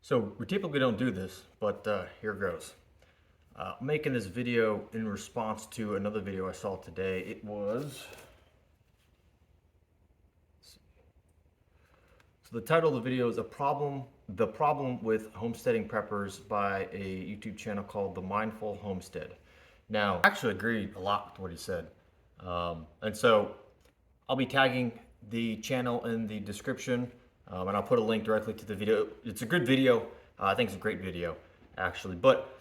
So we typically don't do this, but here goes. I'm making this video in response to another video I saw today. So the title of the video is The Problem with Homesteading Preppers by a YouTube channel called The Mindful Homestead. Now, I actually agreed a lot with what he said. And so I'll be tagging the channel in the description, and I'll put a link directly to the video. It's a good video. I think it's a great video, actually. But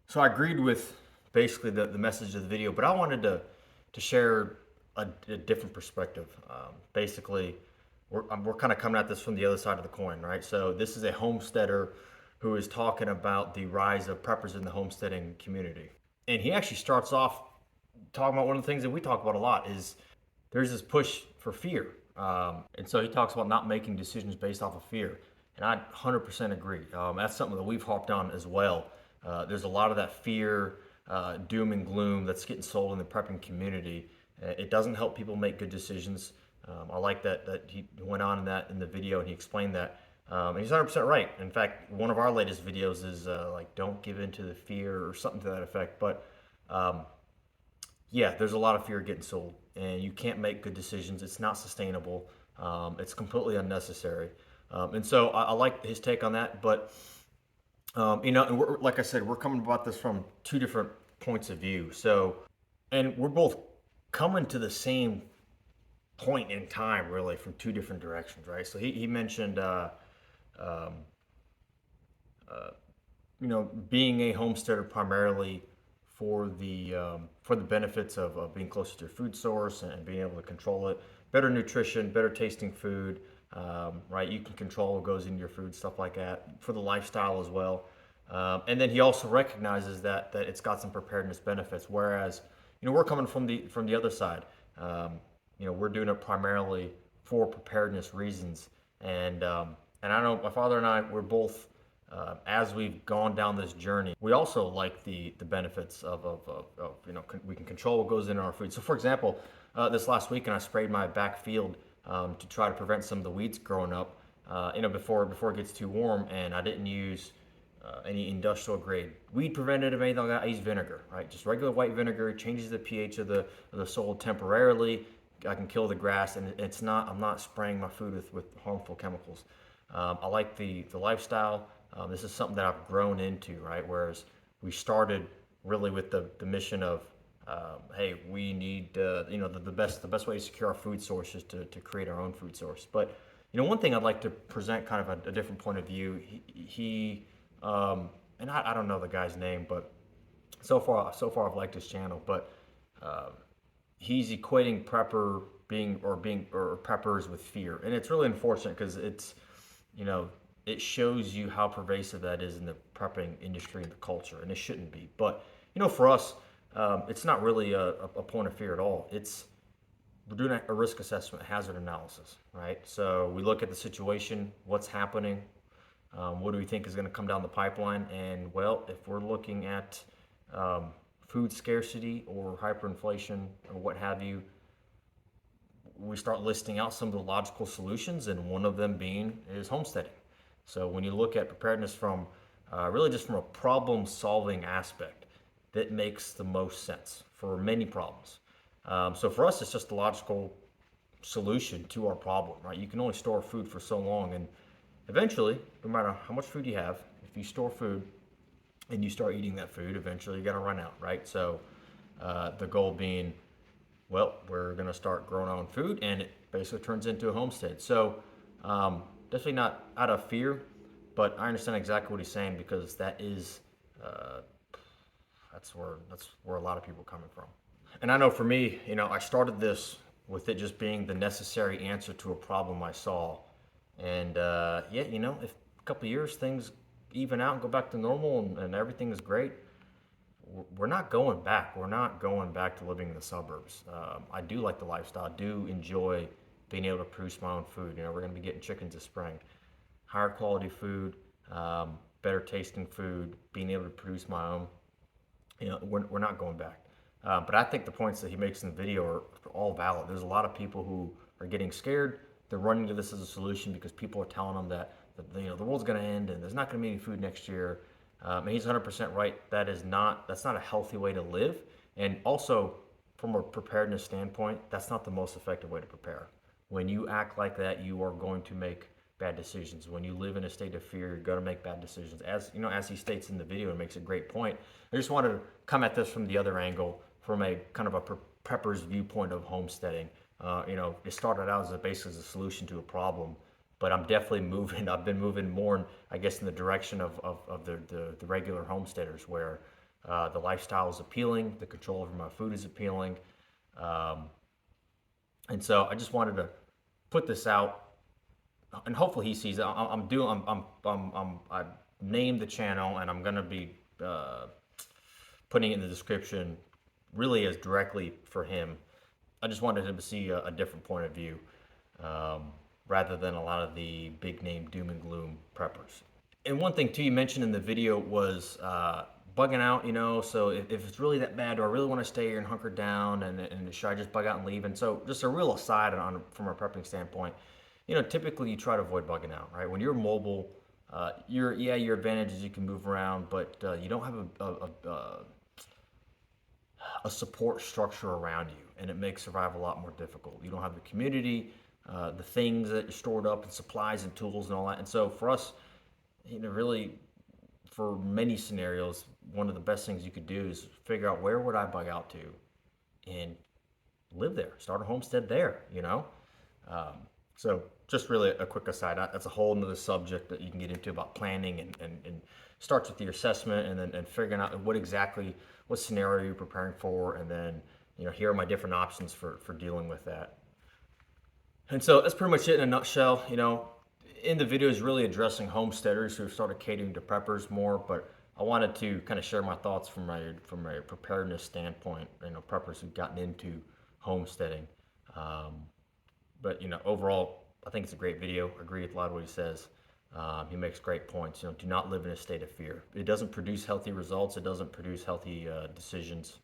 so I agreed with basically the message of the video, but I wanted to share a different perspective. Basically, we're kind of coming at this from the other side of the coin, right? So this is a homesteader who is talking about the rise of preppers in the homesteading community. And he actually starts off talking about one of the things that we talk about a lot is there's this push for fear. And so he talks about not making decisions based off of fear. And I 100% agree. That's something that we've harped on as well. There's a lot of that fear, doom and gloom that's getting sold in the prepping community. It doesn't help people make good decisions. I like that he went on in the video and he explained that. And he's 100% right. In fact, one of our latest videos is like, don't give in to the fear or something to that effect. But yeah, there's a lot of fear getting sold and you can't make good decisions. It's not sustainable. It's completely unnecessary. And so I like his take on that. But, and like I said, we're coming about this from two different points of view. So, and we're both coming to the same point in time, really, from two different directions, right? So he mentioned, being a homesteader primarily for the benefits of being closer to your food source and being able to control it, better nutrition, better tasting food, right? You can control what goes into your food, stuff like that, for the lifestyle as well. And then he also recognizes that it's got some preparedness benefits, whereas we're coming from the other side. We're doing it primarily for preparedness reasons, and I know my father and I, we're both, as we've gone down this journey, we also like the benefits of we can control what goes into our food. So for example, this last weekend I sprayed my back field to try to prevent some of the weeds growing up, before it gets too warm, and I didn't use any industrial grade weed preventative, anything like that. I use vinegar, right? Just regular white vinegar. It changes the pH of the soil temporarily. I can kill the grass, and I'm not spraying my food with harmful chemicals. I like the lifestyle. This is something that I've grown into, right? Whereas we started really with the mission of, hey, we need, the best way to secure our food source is to create our own food source. But, one thing I'd like to present kind of a different point of view. And I don't know the guy's name, but so far I've liked his channel, but, he's equating preppers with fear, and it's really unfortunate because it shows you how pervasive that is in the prepping industry and the culture, and it shouldn't be. But for us, it's not really a point of fear at all. We're doing a risk assessment, hazard analysis, right? So we look at the situation, what's happening, what do we think is going to come down the pipeline, and well, if we're looking at food scarcity or hyperinflation or what have you, we start listing out some of the logical solutions, and one of them is homesteading. So when you look at preparedness from really just from a problem solving aspect, that makes the most sense for many problems. So for us, it's just a logical solution to our problem, right? You can only store food for so long, and eventually, no matter how much food you have, if you store food and you start eating that food, eventually you got to run out, right? So the goal being, well, we're going to start growing our own food, and it basically turns into a homestead. So definitely not out of fear, but I understand exactly what he's saying, because that is that's where a lot of people are coming from. And I know for me, I started this with it just being the necessary answer to a problem I saw, and if a couple of years things even out and go back to normal and everything is great, we're not going back. We're not going back to living in the suburbs. I do like the lifestyle. I do enjoy being able to produce my own food. We're going to be getting chickens this spring. Higher quality food, better tasting food, being able to produce my own. We're not going back. But I think the points that he makes in the video are all valid. There's a lot of people who are getting scared. They're running to this as a solution because people are telling them that the world's going to end and there's not going to be any food next year. And he's 100% right. That's not a healthy way to live. And also, from a preparedness standpoint, that's not the most effective way to prepare. When you act like that, you are going to make bad decisions. When you live in a state of fear, you're going to make bad decisions. As he states in the video, and makes a great point. I just wanted to come at this from the other angle, from a kind of a prepper's viewpoint of homesteading. It started out as basically as a solution to a problem, but I'm definitely moving. I've been moving more, I guess, in the direction of the regular homesteaders, where the lifestyle is appealing, the control over my food is appealing, and so I just wanted to put this out, and hopefully he sees it. I named the channel, and I'm gonna be putting it in the description, really as directly for him. I just wanted him to see a different point of view, rather than a lot of the big name doom and gloom preppers. And one thing too you mentioned in the video was bugging out, so if it's really that bad, do I really want to stay here and hunker down, and should I just bug out and leave? And so just a real aside from a prepping standpoint, typically you try to avoid bugging out, right? When you're mobile, your advantage is you can move around, but you don't have a support structure around you, and it makes survival a lot more difficult. You don't have the community, the things that are stored up, and supplies and tools and all that. And so for us, really, for many scenarios, one of the best things you could do is figure out, where would I bug out to, and live there, start a homestead there. So just really a quick aside. That's a whole nother subject that you can get into about planning, and starts with your assessment, and figuring out what scenario you're preparing for, and then here are my different options for dealing with that. And so that's pretty much it in a nutshell. In the video is really addressing homesteaders who have started catering to preppers more, but I wanted to kind of share my thoughts from a preparedness standpoint. Preppers who've gotten into homesteading. But overall, I think it's a great video. I agree with a lot of what he says. He makes great points. Do not live in a state of fear. It doesn't produce healthy results. It doesn't produce healthy decisions.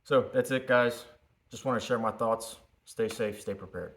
So that's it, guys. Just want to share my thoughts. Stay safe, stay prepared.